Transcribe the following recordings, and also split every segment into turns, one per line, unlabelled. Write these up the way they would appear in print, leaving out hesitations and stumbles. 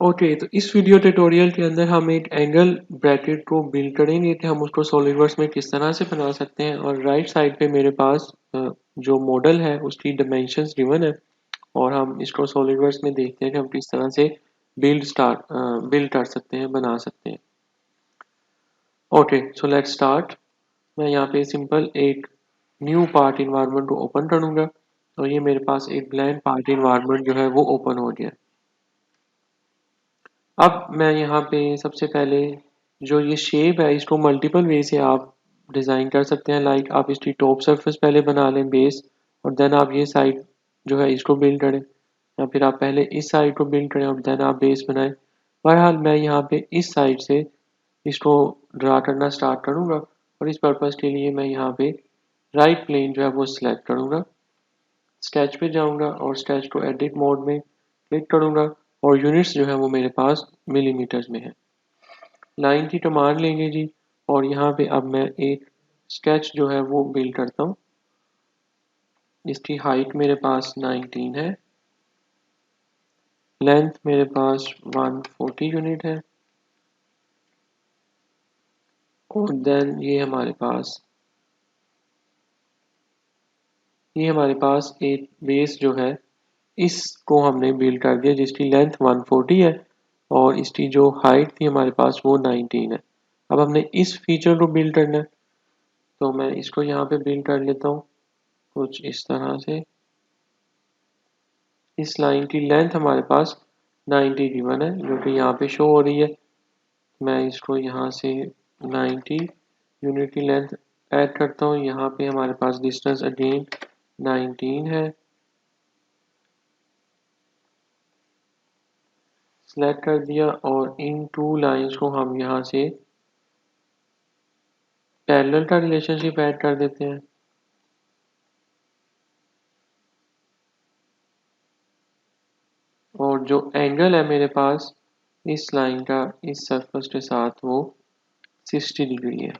Okay, तो इस video tutorial के अंदर हम एक एंगल ब्रैकेट को बिल्ड करेंगे कि हम उसको सॉलिडवर्क्स में किस तरह से बना सकते हैं। और राइट साइड पे मेरे पास जो मॉडल है उसकी डायमेंशंस गिवन है और हम इसको सॉलिडवर्क्स में देखते हैं कि हम किस तरह से बिल्ड कर सकते हैं, बना सकते हैं। Okay, so let's start. मैं यहाँ पे सिंपल एक न्यू पार्ट इन्वायरमेंट को ओपन करूँगा और ये मेरे पास एक ब्लैंक पार्ट इन्वायरमेंट जो है वो ओपन हो गया। अब मैं यहाँ पे सबसे पहले जो ये शेप है इसको मल्टीपल वे से आप डिज़ाइन कर सकते हैं। लाइक आप इसकी टॉप सरफेस पहले बना लें बेस, और देन आप ये साइड जो है इसको बिल्ड करें, या फिर आप पहले इस साइड को बिल्ड करें और देन आप बेस बनाएं। बहरहाल मैं यहाँ पे इस साइड से इसको ड्रा करना स्टार्ट करूँगा और इस पर्पज़ के लिए मैं यहाँ पे राइट प्लेन जो है वो सिलेक्ट करूँगा, स्केच पे जाऊँगा और स्केच को एडिट मोड में क्लिक करूँगा और यूनिट्स जो है वो मेरे पास मिलीमीटर्स में है। लाइन की कमांड लेंगे जी, और यहाँ पे अब मैं एक स्केच जो है वो बिल्ड करता हूँ। इसकी हाइट मेरे पास 19 है, लेंथ मेरे पास 140 यूनिट है, और देन ये हमारे पास एक बेस जो है इसको हमने बिल्ड कर दिया जिसकी लेंथ 140 है और इसकी जो हाइट थी हमारे पास वो 19 है। अब हमने इस फीचर को बिल्ड करना है, तो मैं इसको यहाँ पे बिल्ड कर लेता हूँ कुछ इस तरह से। इस लाइन की लेंथ हमारे पास 90 गिवन है जो कि यहाँ पे शो हो रही है। मैं इसको यहाँ से 90 यूनिट की लेंथ ऐड करता हूँ। यहाँ पे हमारे पास डिस्टेंस अगेन 19 है, सिलेक्ट कर दिया और इन टू लाइंस को हम यहाँ से पैरेलल का रिलेशनशिप ऐड कर देते हैं। और जो एंगल है मेरे पास इस लाइन का इस सरफेस के साथ वो 60 डिग्री है।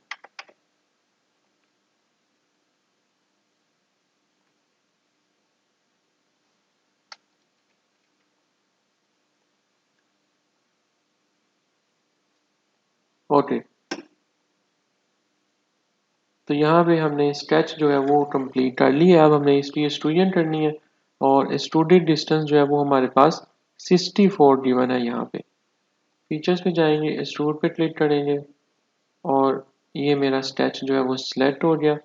ओके, तो यहाँ पे हमने स्केच जो है वो कंप्लीट कर ली है। अब हमने इसकी एक्सट्रूजन करनी है और एक्सट्रूडेड डिस्टेंस जो है वो हमारे पास 64 गिवन है। यहाँ पे फीचर्स पे जाएंगे, एक्सट्रूड पे क्लिक करेंगे और ये मेरा स्केच जो है वो सिलेक्ट हो गया।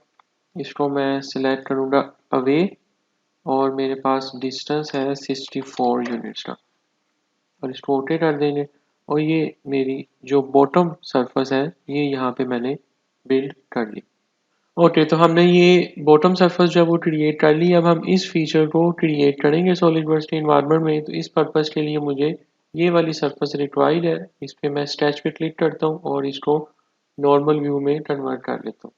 इसको मैं सिलेक्ट करूँगा अवे और मेरे पास डिस्टेंस है 64 यूनिट्स का और इसको ओके कर देंगे। और ये मेरी जो बॉटम सरफेस है ये यहाँ पे मैंने बिल्ड कर ली। ओके, तो हमने ये बॉटम सरफेस जो है वो क्रिएट कर ली। अब हम इस फीचर को क्रिएट करेंगे सॉलिडवर्क्स के इन्वायरमेंट में। तो इस पर्पज़ के लिए मुझे ये वाली सरफेस रिक्वायर्ड है। इस पे मैं स्केच पे क्लिक करता हूँ और इसको नॉर्मल व्यू में कन्वर्ट कर लेता हूँ।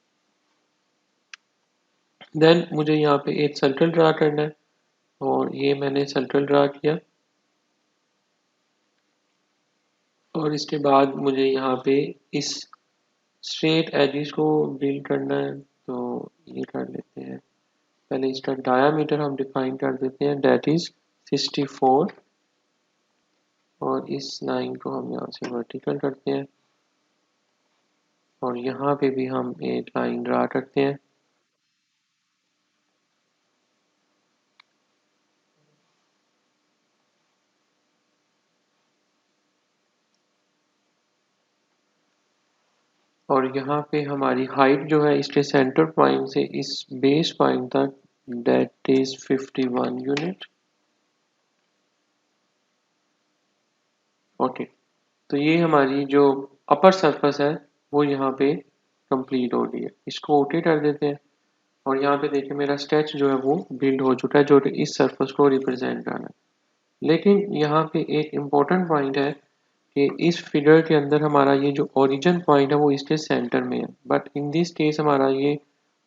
देन मुझे यहाँ पे एक सर्कल ड्रा करना है और ये मैंने सर्कल ड्रा किया और इसके बाद मुझे यहाँ पे इस स्ट्रेट एजिस को बिल्ड करना है। तो ये कर लेते हैं, पहले इसका डायामीटर हम डिफाइन कर देते हैं, दैट इज 64। और इस लाइन को हम यहाँ से वर्टिकल करते हैं और यहाँ पे भी हम एक लाइन ड्रा करते हैं। और यहाँ पे हमारी हाइट जो है इसके सेंटर पॉइंट से इस बेस पॉइंट तक, दैट इज 51 यूनिट। ओके, तो ये हमारी जो अपर सरफेस है वो यहाँ पे कंप्लीट हो गई है। इसको ओके कर देते हैं और यहाँ पे देखिए मेरा स्केच जो है वो बिल्ड हो चुका है जो कि इस सरफेस को रिप्रेजेंट कर रहा है। लेकिन यहाँ पे एक इम्पोर्टेंट पॉइंट है कि इस फिगर के अंदर हमारा ये जो ओरिजिन पॉइंट है वो इसके सेंटर में है, बट इन दिस केस हमारा ये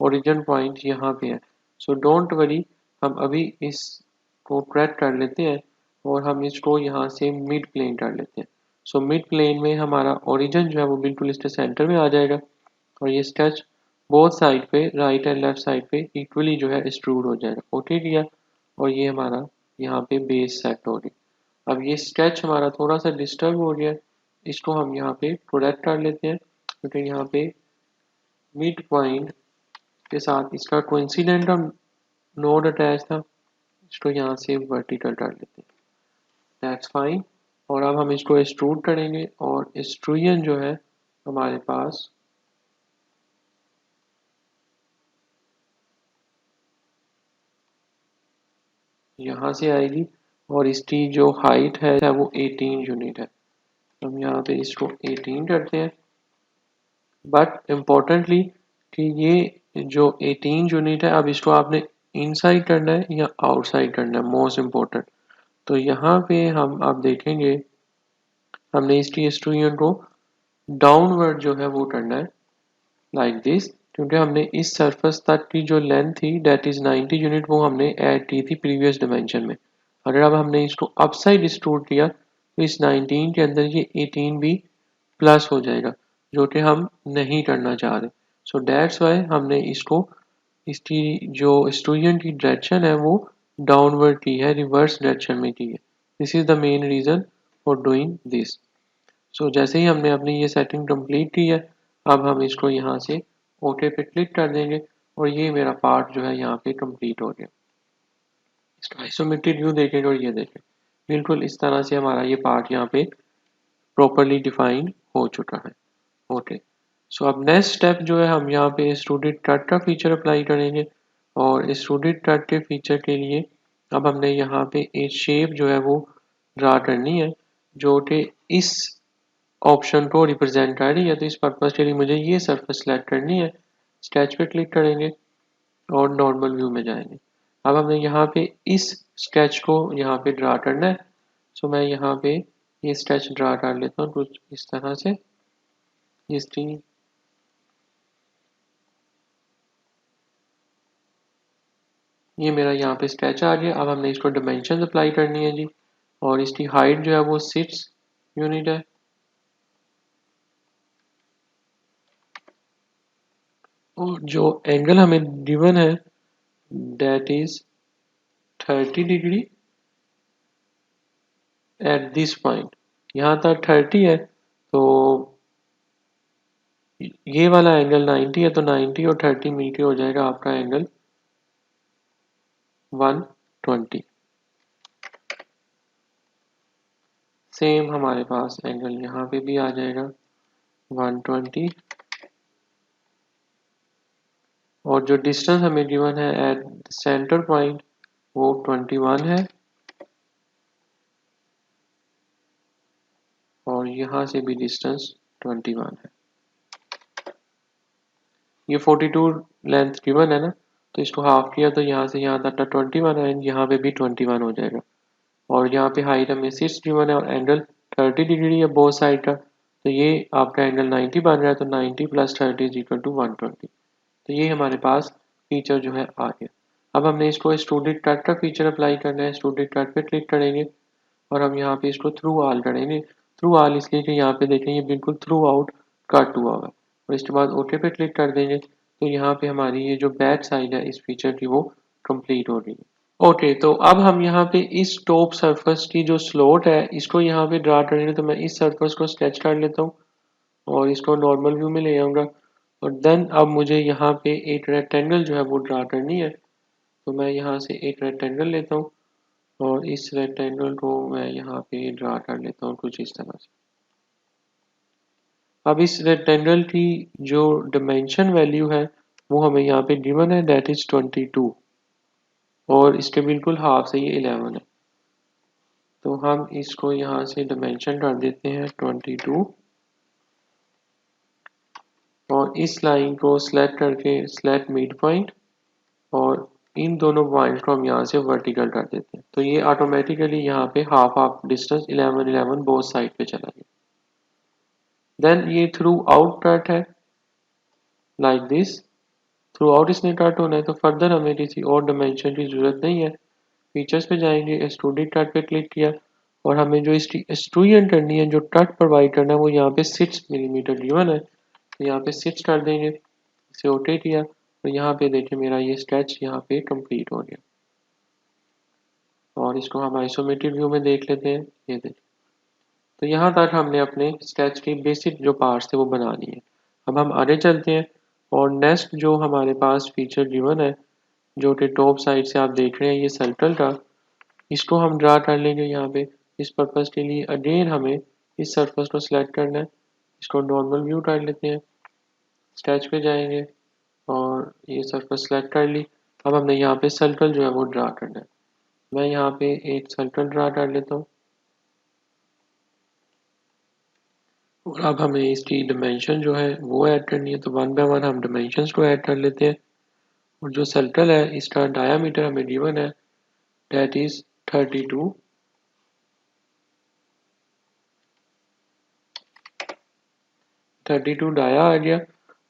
ओरिजिन पॉइंट यहाँ पे है। सो डोंट वरी, हम अभी इसको करेक्ट कर लेते हैं और हम इसको यहाँ से मिड प्लेन कर लेते हैं। सो मिड प्लेन में हमारा ओरिजिन जो है वो बिल्कुल इसके सेंटर में आ जाएगा और ये स्केच बोथ साइड पे, राइट एंड लेफ्ट साइड पे इक्वली जो है एक्सट्रूड हो जाएगा। ओके किया और ये हमारा यहाँ पे बेस सेट हो गई। अब ये स्केच हमारा थोड़ा सा डिस्टर्ब हो गया, इसको हम यहाँ पे प्रोडक्ट कर लेते हैं, क्योंकि यहाँ पे मिड पॉइंट के साथ इसका कोइंसिडेंट नोड अटैच था, इसको यहाँ से वर्टिकल कर लेते हैं, दैट्स फाइन। और अब हम इसको एक्सट्रूड करेंगे और एक्सट्रूजन जो है हमारे पास यहाँ से आएगी और इसकी जो हाइट है वो 18 यूनिट है। हम यहाँ पे इसको 18 करते हैं, बट इम्पोर्टेंटली कि ये जो 18 यूनिट है, अब इसको आपने इनसाइड करना है या आउटसाइड करना है, मोस्ट इम्पोर्टेंट। तो यहाँ पे हम आप देखेंगे हमने इसकी एक्सट्रूजन को डाउनवर्ड जो है वो करना है, लाइक दिस, क्योंकि हमने इस सरफेस तक की जो लेंथ थी दैट इज 90 यूनिट, वो हमने ऐड की थी प्रीवियस डिमेंशन में। अगर अब हमने इसको अपसाइड एक्सट्रूड किया तो इस 19 के अंदर ये 18 भी प्लस हो जाएगा, जो कि हम नहीं करना चाह रहे। सो दैट्स वाई हमने इसको इसकी जो एक्सट्रूजन की डायरेक्शन है वो डाउनवर्ड की है, रिवर्स डायरेक्शन में की है। This is the main reason for doing this. So जैसे ही हमने अपनी ये सेटिंग कंप्लीट की है, अब हम इसको यहाँ से ओके पे क्लिक कर देंगे और ये मेरा पार्ट जो है यहाँ पे कंप्लीट हो गया। इसका आइसोमेट्रिक व्यू देखेंगे और ये देखें, बिल्कुल इस तरह से हमारा ये पार्ट यहाँ पे प्रॉपरली डिफाइंड हो चुका है। ओके, सो अब नेक्स्ट स्टेप जो है हम यहाँ पे एक्सट्रूडेड कट का फीचर अप्लाई करेंगे। और एक्सट्रूडेड कट के फीचर के लिए अब हमने यहाँ पे एक शेप जो है वो ड्रा करनी है, जो कि इस ऑप्शन को रिप्रेजेंट कर रही है। तो इस पर्पज के लिए मुझे ये सरफेस सेलेक्ट करनी है, स्केच पे क्लिक करेंगे और नॉर्मल व्यू में जाएंगे। अब हमने यहाँ पे इस स्केच को यहाँ पे ड्रा करना है। सो मैं यहाँ पे ये स्केच ड्रा कर लेता हूँ कुछ इस तरह से। इसकी ये मेरा यहाँ पे स्केच आ गया। अब हमने इसको डिमेंशन अप्लाई करनी है जी, और इसकी हाइट जो है वो 6 यूनिट है। और जो एंगल हमें गिवन है that is 30 degree at this point. यहाँ तक 30 है, तो ये वाला एंगल 90 है, तो 90 और 30 मिलके हो जाएगा आपका एंगल 120। सेम हमारे पास एंगल यहाँ पे भी आ जाएगा 120। और जो डिस्टेंस हमें गिवन है एट सेंटर पॉइंट वो 21 है, और यहाँ से भी डिस्टेंस 21 है। ये 42 लेंथ गिवन है ना, तो इसको हाफ किया तो यहाँ से यहाँ तक 21 है, यहाँ पे भी 21 हो जाएगा। और यहाँ पे हाइट हमें 6 गिवन है और एंगल 30 डिग्री है बोथ साइड का, तो ये आपका एंगल 90 बन रहा है। तो 90 प्लस 30 इज इक्वल टू 120। तो ये हमारे पास फीचर जो है आ गया। अब हमने इसको एक्सट्रूडेड कट का फीचर अप्लाई करना है। एक्सट्रूडेड कट पे क्लिक करेंगे और हम यहाँ पे इसको थ्रू ऑल करेंगे। थ्रू ऑल इसलिए कि यहाँ पे देखें ये बिल्कुल थ्रू आउट कट हुआ हुआ है। और इसके बाद ओके पे क्लिक कर देंगे तो यहाँ पे हमारी ये जो बैक साइड है इस फीचर की वो कंप्लीट हो रही है। ओके, तो अब हम यहाँ पे इस टॉप सरफेस की जो स्लॉट है इसको यहाँ पे ड्रा करेंगे। तो मैं इस सरफेस को स्केच कर लेता हूँ और इसको नॉर्मल व्यू में ले आऊँगा। और देन अब मुझे यहाँ पे एक रेक्टेंगल जो है वो ड्रा करनी है। तो मैं यहाँ से एक रेक्टेंगल लेता हूँ और इस रेक्टेंगल को मैं यहाँ पे ड्रा कर लेता हूँ कुछ इस तरह से। अब इस रेक्टेंगल की जो डिमेंशन वैल्यू है वो हमें यहाँ पे गिवन है दैट इज 22, और इसके बिल्कुल हाफ से ये 11 है। तो हम इसको यहाँ से डिमेंशन कर देते हैं 22, और इस लाइन को सिलेक्ट करके सिलेक्ट मिड पॉइंट, और इन दोनों पॉइंट्स को हम यहाँ से वर्टिकल कर देते हैं। तो ये ऑटोमेटिकली यहाँ पे half half distance 11 11 both side पे चला गया। देन ये थ्रू आउट कट है लाइक दिस। थ्रू आउट इसने कट होना है, तो फर्दर हमें किसी और डिमेंशन की जरूरत नहीं है। फीचर्स पे जाएंगे, एक्सट्रूडेड कट पे क्लिक किया और हमें जो इसकी एक्सट्रूजन करनी है, जो कट प्रोवाइड करना है वो यहाँ पे 6 मिलीमीटर गिवन है। तो यहाँ पे 6 कर देंगे, इसे ओके किया, तो यहाँ पे देखिए मेरा ये स्केच यहाँ पे कंप्लीट हो गया। और इसको हम आइसोमेट्रिक व्यू में देख लेते हैं। ये देखिए, तो यहाँ तक हमने अपने स्केच के बेसिक जो पार्ट्स थे वो बना लिए। अब हम आगे चलते हैं और नेक्स्ट जो हमारे पास फीचर गिवन है, जो कि टॉप साइड से आप देख रहे हैं, ये सर्कल का, इसको हम ड्रा कर लेंगे यहाँ पे। इस पर्पज़ के लिए अगेन हमें इस सरफेस को सिलेक्ट करना है। इसको नॉर्मल व्यू कर लेते हैं, स्केच पे जाएंगे और ये सरफेस सेलेक्ट कर ली। अब हमने यहाँ पे सर्कल जो है वो ड्रा करना है। मैं यहाँ पे एक सर्कल ड्रा कर लेता हूँ और अब हमें इसकी डिमेंशन जो है वो ऐड करनी है। तो वन बाय वन हम डिमेंशंस को ऐड कर लेते हैं। और जो सर्कल है इसका डायामीटर हमें गिवन है, दैट इज 32 डाया आ गया।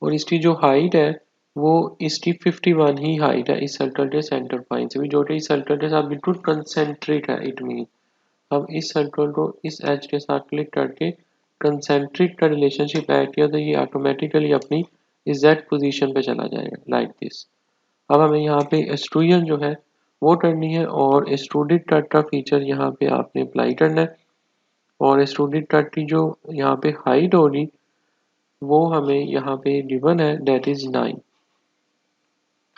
और इसकी जो हाइट है वो इसकी 51 ही हाइट है इस सर्कल के सेंटर पॉइंट से भी, जो कि इस सर्कल के साथ बिल्कुल कंसेंट्रिक है। इट मीन अब इस सर्कल को इस एज के साथ क्लिक करके कंसेंट्रिक का रिलेशनशिप ऐड किया तो ये ऑटोमेटिकली अपनी एग्जैक्ट पोजीशन पे चला जाएगा, लाइक दिस। अब हमें यहाँ पे एक्सट्रूजन जो है वो करनी है और एक्सट्रूडेड कट का फीचर यहाँ पे आपने अप्लाई करना है। और एक्सट्रूडेड कट की जो यहाँ पे हाइट होगी वो हमें यहाँ पे गिवन है, दैट इज 9।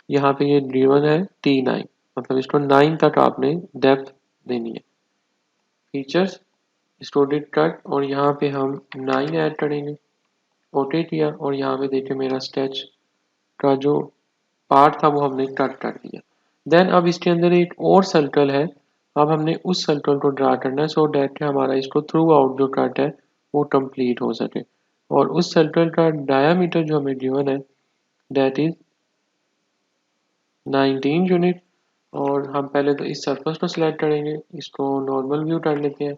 यहाँ पे ये गिवन है T9, मतलब इसको 9 तक आपने डेप्थ देनी है। फीचर्स एक्सट्रूडेड कट और यहाँ पे हम 9 ऐड करेंगे। ओके किया और यहाँ पे देखिए मेरा स्केच का जो पार्ट था वो हमने कट कर दिया। देन अब इसके अंदर एक और सर्कल है। अब हमने उस सर्कल को ड्रा करना है सो डैट हमारा इसको थ्रू आउट जो कट है वो कंप्लीट हो सके। और उस सर्कल का डायामीटर जो हमें गिवन है दैट इज 19 यूनिट। और हम पहले तो इस सर्फेस को सिलेक्ट करेंगे, इसको नॉर्मल व्यू कर लेते हैं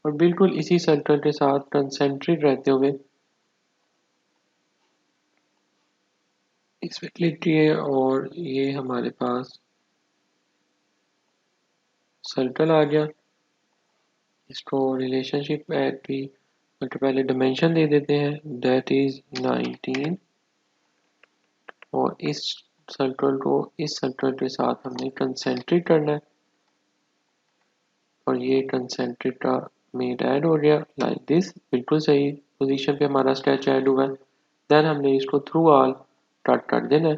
और बिल्कुल इसी सर्कल के साथ कंसेंट्रिक रहते हुए इस पे क्लिक किए और ये हमारे पास सर्कल आ गया। इसको रिलेशनशिप ऐड भी, मतलब पहले डिमेंशन दे देते हैं, दैट इज 19। और इस सर्कल को इस सर्कल के साथ हमने कंसेंट्रिक करना है और ये कंसेंट्रिक का मेड ऐड हो गया, लाइक दिस। बिल्कुल सही पोजीशन पे हमारा स्केच ऐड हुआ है। देन हमने इसको थ्रू ऑल कट कर देना है,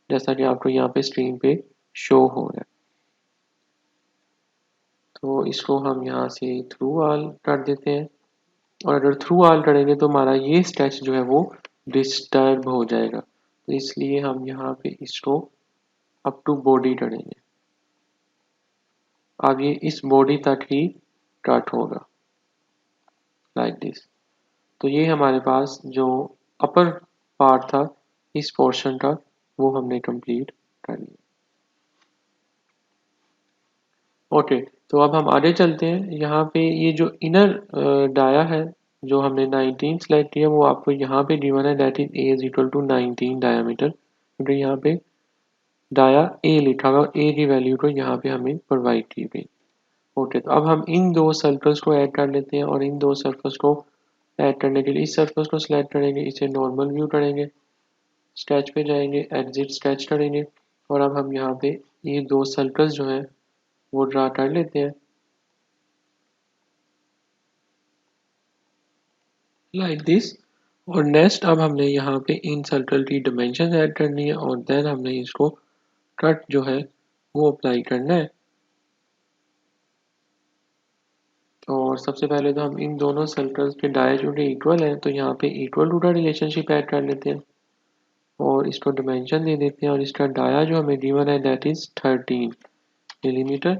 जैसा कि आपको यहाँ पे स्क्रीन पे शो हो रहा है। तो इसको हम यहाँ से थ्रू ऑल कर देते हैं और अगर थ्रू ऑल करेंगे तो हमारा ये स्केच जो है वो डिस्टर्ब हो जाएगा। तो इसलिए हम यहाँ पे इसको अप टू बॉडी करेंगे। अब ये इस बॉडी तक ही कट होगा, लाइक दिस। तो ये हमारे पास जो अपर पार्ट था इस पोर्शन का वो हमने कंप्लीट कर लिया। ओके, तो अब हम आगे चलते हैं। यहाँ पे ये जो इनर डाया है जो हमने 19 सेलेक्ट किया वो आपको यहाँ पे गिवन है, that is A is equal to 19 diameter, क्योंकि यहाँ पे डाया ए लिखा हुआ, ए की वैल्यू को यहाँ पे हमें प्रोवाइड की गई। ओके, तो अब हम इन दो सर्कल्स को ऐड कर लेते हैं और इन दो सर्कल्स को ऐड करने के लिए इस सर्कल्स को सिलेक्ट करेंगे, इसे नॉर्मल व्यू करेंगे, स्केच पे जाएंगे, एग्जिट स्केच करेंगे और अब हम यहाँ पे ये दो सर्कल्स जो हैं वो ड्रा कर लेते हैं, लाइक दिस। और नेक्स्ट अब हमने यहाँ पे इन सर्कल की डिमेंशन ऐड करनी है और देन हमने इसको कट जो है वो अप्लाई करना है। और सबसे पहले तो हम इन दोनों सर्कल्स के डाया जो कि इक्वल हैं तो यहाँ पे इक्वल टू का रिलेशनशिप ऐड कर लेते हैं और इसको डिमेंशन दे देते हैं और इसका डाया जो हमें गिवन है दैट इज 13 मिलीमीटर।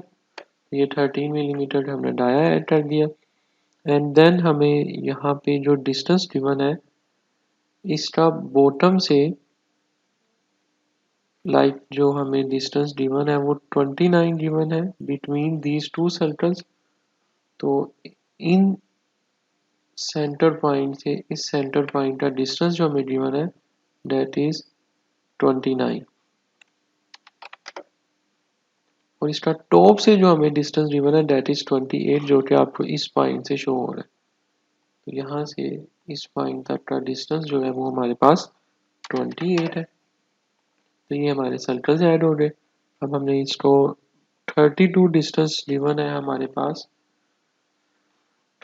ये 13 मिलीमीटर का हमने डाया ऐड कर दिया। एंड देन हमें यहाँ पे जो डिस्टेंस गिवन है इसका बॉटम से, लाइक जो हमें डिस्टेंस गिवन है वो 29 गिवन है बिटवीन दीज टू सर्कल्स। तो इन सेंटर पॉइंट से इस सेंटर पॉइंट का डिस्टेंस जो हमें गिवन है दैट इज 29। और इसका टॉप से जो हमें डिस्टेंस गिवन है दैट इज 28, जो कि आपको इस पॉइंट से शो हो रहा है। तो यहाँ से इस पॉइंट तक का डिस्टेंस जो है वो हमारे पास 28 है। तो ये हमारे सर्कल्स ऐड हो गए। अब हमने इसको 32 डिस्टेंस गिवन है हमारे पास।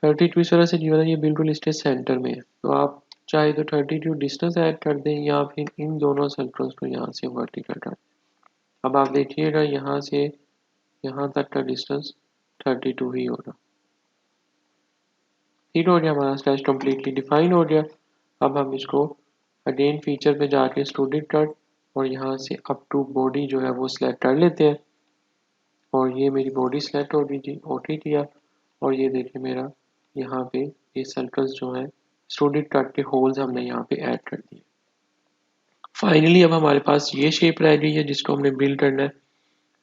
32 इस तरह से गिवन है, ये बिल्कुल इसके सेंटर में है। तो आप चाहे तो 32 डिस्टेंस ऐड कर दें या फिर इन दोनों सर्कल्स को यहाँ से वर्टिकल कर दें। अब आप देखिएगा यहाँ से यहाँ तक का डिस्टेंस 32 ही होगा। ठीक हो गया, हमारा स्केच कम्प्लीटली डिफाइन हो गया। अब हम इसको अगेन फीचर पे जाके एक्सट्रूडेड कट और यहाँ से अप टू बॉडी जो है वो सिलेक्ट कर लेते हैं। और ये मेरी बॉडी सिलेक्ट हो गई थी, ओके किया। और ये देखिए मेरा यहाँ पे ये सर्कल्स जो है एक्सट्रूडेड कट के होल्स हमने यहाँ पे ऐड कर दिए। फाइनली अब हमारे पास ये शेप रह गई है जिसको हमने बिल्ड करना है।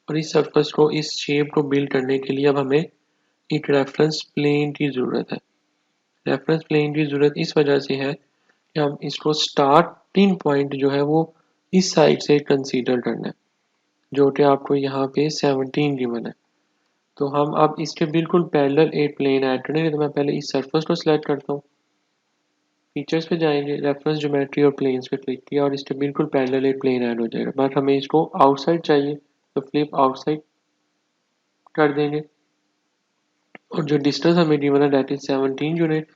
और इस सर्फस को, इस शेप को बिल्ड करने के लिए अब हमें एक रेफरेंस प्लेन की ज़रूरत है। रेफरेंस प्लेन की ज़रूरत इस वजह से है कि हम इसको स्टार्टिंग पॉइंट जो है वो इस साइड से कंसीडर करना है, जो कि आपको यहाँ पे 17 गिवन है। तो हम अब इसके बिल्कुल पैरेलल एक प्लेन ऐड करेंगे। तो मैं पहले इस सरफेस को सिलेक्ट करता हूँ, फीचर्स पे जाएंगे, रेफरेंस ज्योमेट्री और प्लेन्स पे क्लिक किया और इसके बिल्कुल पैरेलल एक प्लेन ऐड हो जाएगा। बट हमें इसको आउटसाइड चाहिए तो फ्लिप आउटसाइड कर देंगे। और जो डिस्टेंस हमें गिवन है दैट इज 17 यूनिट,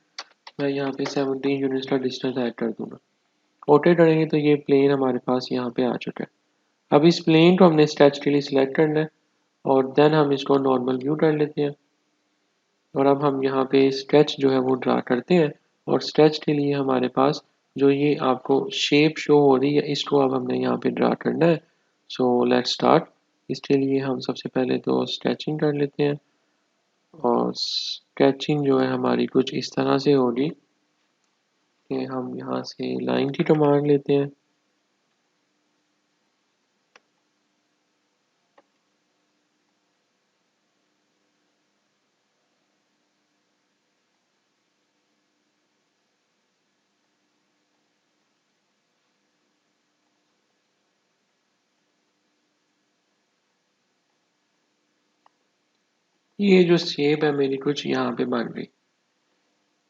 मैं यहाँ पे 17 यूनिट्स का डिस्टेंस ऐड कर दूंगा। ओके करेंगे तो ये प्लेन हमारे पास यहाँ पे आ चुका है। अब इस प्लेन को हमने स्केच के लिए सिलेक्ट करना है और देन हम इसको नॉर्मल व्यू कर लेते हैं। और अब हम यहाँ पे स्केच जो है वो ड्रा करते हैं। और स्केच के लिए हमारे पास जो ये आपको शेप शो हो रही है इसको अब हमने यहाँ पे ड्रा करना है। So let's start. इसके लिए हम सबसे पहले तो स्केचिंग कर लेते हैं। और स्केचिंग जो है हमारी कुछ इस तरह से होगी कि हम यहाँ से लाइन की कमांड लेते हैं। ये जो शेप है मेरी कुछ यहाँ पे बन गई।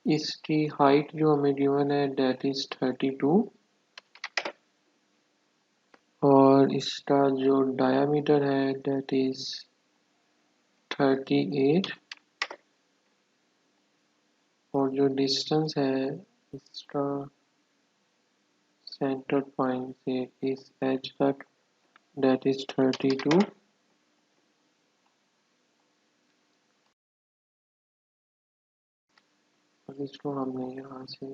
इसकी हाइट जो हमें गिवन है दैट इज 32 और इसका जो डायामीटर है दैट इज 38 और जो डिस्टेंस है इसका सेंटर पॉइंट से इस एज तक दैट इज 32। और इसको हमने यहाँ से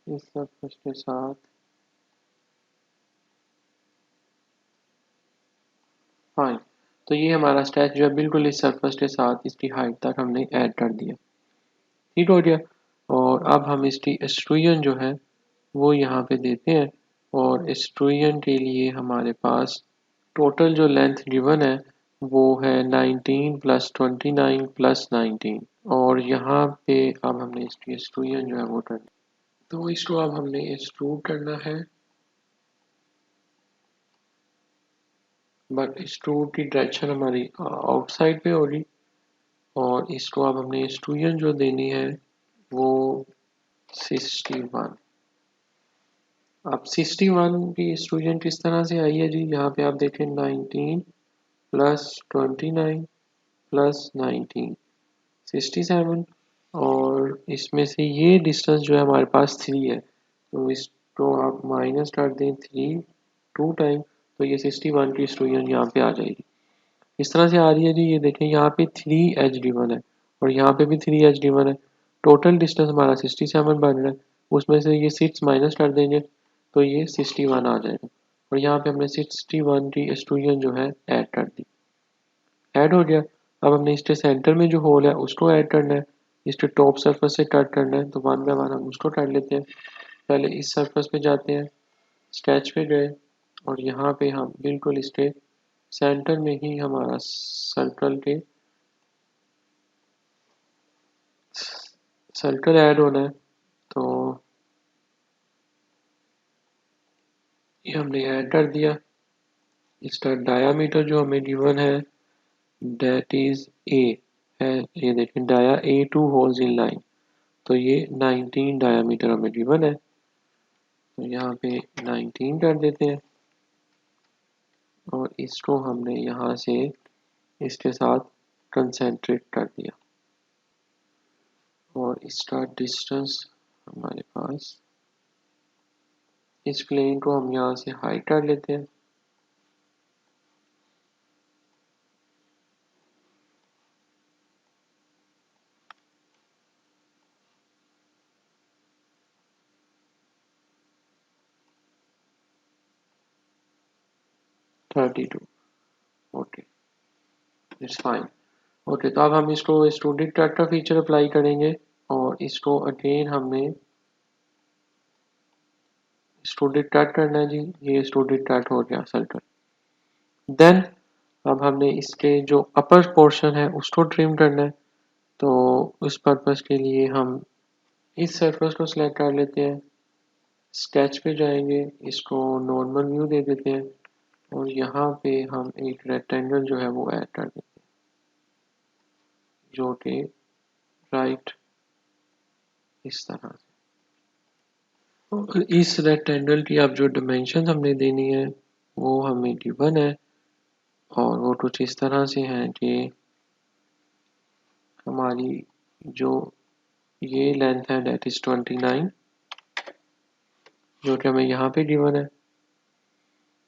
इस सब कुछ के साथ फाइन। तो ये हमारा स्केच जो है बिल्कुल इस सरफेस के साथ इसकी हाइट तक हमने ऐड कर दिया। ठीक हो गया। और अब हम इसकी एक्सट्रूजन जो है वो यहाँ पे देते हैं। और एक्सट्रूजन के लिए हमारे पास टोटल जो लेंथ गिवन है वो है 19 प्लस 29 प्लस 19। और यहाँ पे अब हमने इसकी एक्सट्रूजन जो है वो करना है। तो इसको अब हमने एक्सट्रूड करना है, बट एक्सट्रूड की डायरेक्शन हमारी आउटसाइड पे होगी। और इसको अब हमने एक्सट्रूजन जो देनी है वो 61। अब 61 की स्टूडेंट किस तरह से आई है जी, यहाँ पे आप देखें 19 प्लस 29 प्लस 19 67। और इसमें से ये डिस्टेंस जो है हमारे पास 3 है तो इसको आप माइनस कर दें 3 2 टाइम, तो ये 61 की स्टूडेंट यहाँ पे आ जाएगी। इस तरह से आ रही है जी, ये देखें यहाँ पे 3 एच गिवन है और यहाँ पे भी 3 एच गिवन है। टोटल डिस्टेंस हमारा 67 बन रहा है, उसमें से ये 6 माइनस कर देंगे तो ये 61 आ जाएगा। और यहाँ पे हमने 61 की स्टूडियन जो है ऐड कर दी। ऐड हो गया। अब हमने इसके सेंटर में जो होल है उसको ऐड करना है, इसके टॉप सरफेस से कट करना है। तो वन बाय वन हम उसको कर लेते हैं। पहले इस सरफेस पे जाते हैं, स्केच पे गए और यहाँ पे हम बिल्कुल इसके सेंटर में ही हमारा सर्कल ऐड होना है। तो ये हमने ऐड कर दिया। इसका डायामीटर जो हमें गिवन है दैट इज ए, है, ये देखें dia A2 holes in line, तो ये 19 डायामीटर हमें गिवन है, तो यहाँ पे 19 कर देते हैं और इसको हमने यहाँ से इसके साथ कंसेंट्रेट कर दिया और इसका डिस्टेंस हमारे पास, इस प्लेन को हम यहाँ से हाइट कर लेते हैं, thirty two. Okay, it's fine. Okay, तो अब हम इसको स्टूडेंट डाटा फीचर अप्लाई करेंगे और इसको अगेन हमने स्टूडेंट डाट करना है जी, ये स्टूडेंट डाट हो गया सर्कल। देन अब हमने इसके जो अपर पोर्शन है उसको ट्रिम करना है, तो उस पर्पस के लिए हम इस सर्फेस को सिलेक्ट कर लेते हैं, स्केच पे जाएंगे, इसको नॉर्मल व्यू दे देते हैं और यहाँ पे हम एक रेक्टेंगल जो है वो ऐड कर देते हैं, जो कि राइट इस तरह से। और इस रेक्टेंगल की अब जो डिमेंशन हमने देनी है वो हमें गिवन है और वो कुछ इस तरह से है कि हमारी जो ये लेंथ है डेट इज 29, जो कि हमें यहाँ पे गिवन है,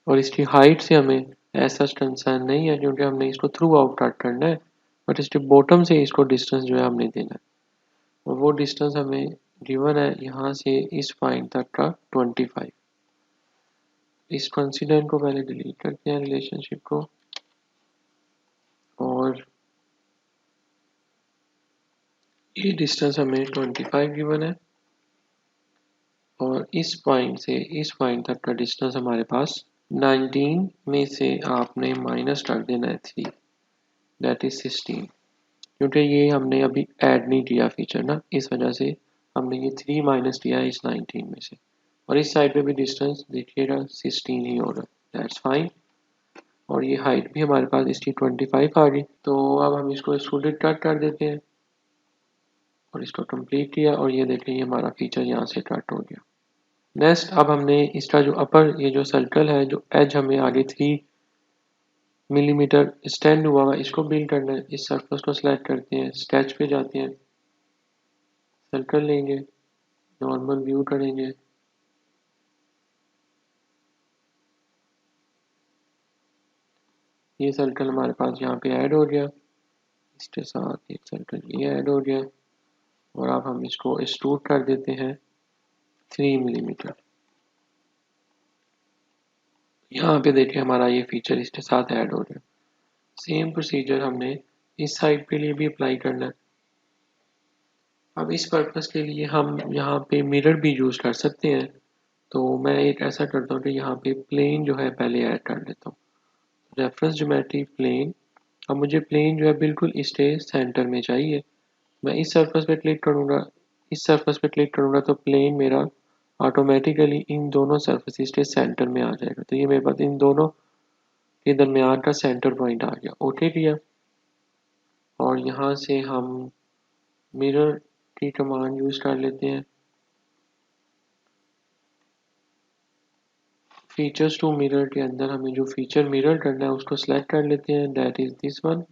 और इसकी हाइट से हमें ऐसा कंसर्न नहीं है क्योंकि हमने इसको थ्रू आउट कट करना है, बट इसके बॉटम से इसको डिस्टेंस जो है हमने देना है और वो डिस्टेंस हमें गिवन है यहाँ से इस पॉइंट तक का 25। इस कंसीडेंट को पहले डिलीट करते हैं रिलेशनशिप को, और ये डिस्टेंस हमें 25 गिवन है और इस पॉइंट से इस पॉइंट तक का डिस्टेंस हमारे पास 19 में से आपने माइनस कर देना है 3, दैट इज 16, क्योंकि ये हमने अभी ऐड नहीं किया फीचर ना, इस वजह से हमने ये 3 माइनस किया इस 19 में से, और इस साइड पे भी डिस्टेंस देखिएगा 16 ही होगा, दैट्स फाइन। और ये हाइट भी हमारे पास इसकी 25 आ गई, तो अब हम इसको स्टूडेंट कट कर देते हैं और इसको कंप्लीट किया और ये देखें ये हमारा फीचर यहाँ से कट हो गया। नेक्स्ट अब हमने इसका जो अपर ये जो सर्कल है, जो एज हमें आगे 3 मिलीमीटर स्टैंड हुआ हुआ, इसको बिल्ड करना है। इस सर्फेस को सिलेक्ट करते हैं, स्केच पे जाते हैं, सर्कल लेंगे, नॉर्मल व्यू करेंगे, ये सर्कल हमारे पास यहाँ पे ऐड हो गया, इसके साथ एक सर्कल ये ऐड हो गया और अब हम इसको एक्सट्रूड कर देते हैं 3 मिलीमीटर। यहाँ पे देखिए हमारा ये फीचर इसके साथ ऐड हो गया। सेम प्रोसीजर हमने इस साइड के लिए भी अप्लाई करना है। अब इस पर्पस के लिए हम यहाँ पे मिरर भी यूज कर सकते हैं, तो मैं एक ऐसा करता हूँ कि यहाँ पे प्लेन जो है पहले ऐड कर लेता हूँ, रेफरेंस ज्योमेट्री प्लेन। अब मुझे प्लेन जो है बिल्कुल इसके सेंटर में चाहिए, मैं इस सरफेस पे क्लिक करूँगा, इस सरफेस पे क्लिक करूँगा तो प्लेन मेरा ऑटोमेटिकली इन दोनों सरफेसेस के सेंटर में आ जाएगा, तो ये मेरे पास इन दोनों के दरमियान का सेंटर पॉइंट आ गया। ओके किया और यहाँ से हम मिरर की कमांड यूज कर लेते हैं, फीचर्स टू मिरर के अंदर हमें जो फीचर मिरर करना है उसको सिलेक्ट कर लेते हैं, दैट इज दिस वन,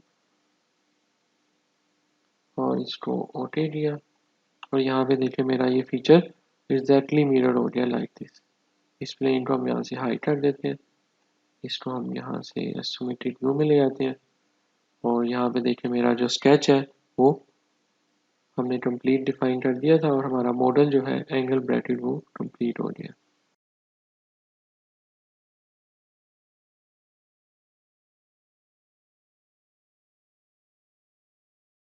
और इसको ओके किया और यहाँ पे देखिए मेरा ये फीचर एग्जैक्टली मिरर हो गया लाइक दिस। इस प्लेन को हम यहाँ से हाइड कर देते हैं, इसको हम यहाँ से एसोमेट्रिक व्यू में ले आते हैं और यहाँ पे देखिए मेरा जो स्केच है वो हमने कंप्लीट डिफाइन कर दिया था और हमारा मॉडल जो है एंगल ब्रैकेट वो कंप्लीट हो गया।